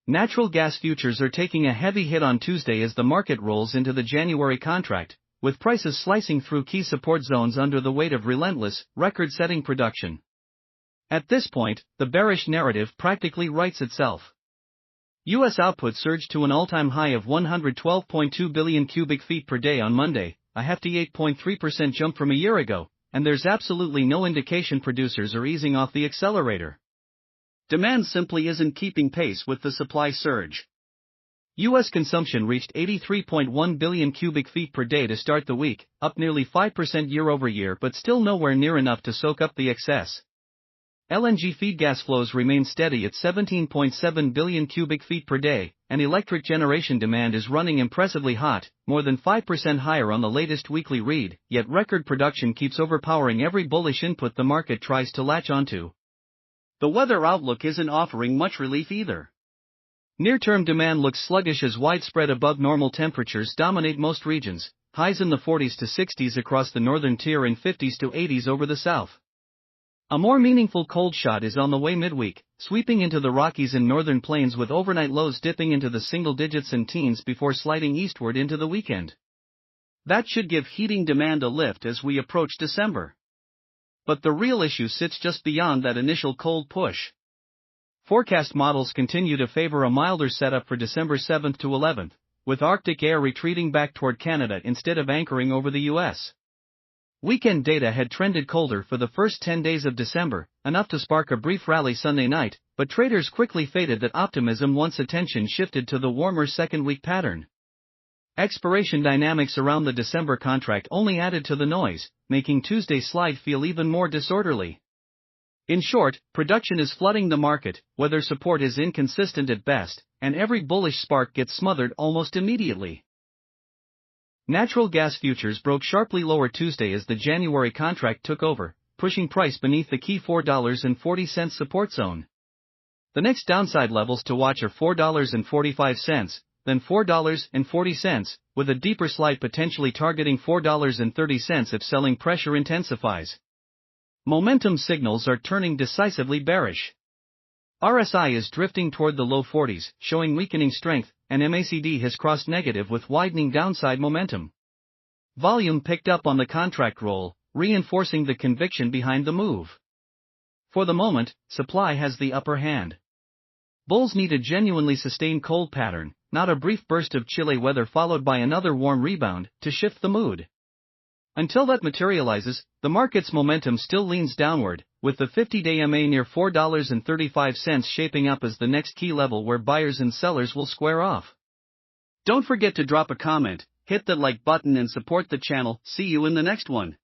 Natural gas futures are taking a heavy hit on Tuesday as the market rolls into the January contract, with prices slicing through key support zones under the weight of relentless, record-setting production. At this point, the bearish narrative practically writes itself. U.S. output surged to an all-time high of 112.2 billion cubic feet per day on Monday, a hefty 8.3% jump from a year ago, and there's absolutely no indication producers are easing off the accelerator. Demand simply isn't keeping pace with the supply surge. U.S. consumption reached 83.1 billion cubic feet per day to start the week, up nearly 5% year-over-year but still nowhere near enough to soak up the excess. LNG feed gas flows remain steady at 17.7 billion cubic feet per day, and electric generation demand is running impressively hot, more than 5% higher on the latest weekly read, yet record production keeps overpowering every bullish input the market tries to latch onto. The weather outlook isn't offering much relief either. Near-term demand looks sluggish as widespread above normal temperatures dominate most regions, highs in the 40s to 60s across the northern tier and 50s to 80s over the south. A more meaningful cold shot is on the way midweek, sweeping into the Rockies and northern plains with overnight lows dipping into the single digits and teens before sliding eastward into the weekend. That should give heating demand a lift as we approach December. But the real issue sits just beyond that initial cold push. Forecast models continue to favor a milder setup for December 7th to 11th, with Arctic air retreating back toward Canada instead of anchoring over the U.S. Weekend data had trended colder for the first 10 days of December, enough to spark a brief rally Sunday night, but traders quickly faded that optimism once attention shifted to the warmer second-week pattern. Expiration dynamics around the December contract only added to the noise, making Tuesday's slide feel even more disorderly. In short, production is flooding the market, weather support is inconsistent at best, and every bullish spark gets smothered almost immediately. Natural gas futures broke sharply lower Tuesday as the January contract took over, pushing price beneath the key $4.40 support zone. The next downside levels to watch are $4.45, then $4.40, with a deeper slide potentially targeting $4.30 if selling pressure intensifies. Momentum signals are turning decisively bearish. RSI is drifting toward the low 40s, showing weakening strength, and MACD has crossed negative with widening downside momentum. Volume picked up on the contract roll, reinforcing the conviction behind the move. For the moment, supply has the upper hand. Bulls need a genuinely sustained cold pattern, not a brief burst of chilly weather followed by another warm rebound, to shift the mood. Until that materializes, the market's momentum still leans downward, with the 50-day MA near $4.35 shaping up as the next key level where buyers and sellers will square off. Don't forget to drop a comment, hit the like button and support the channel. See you in the next one.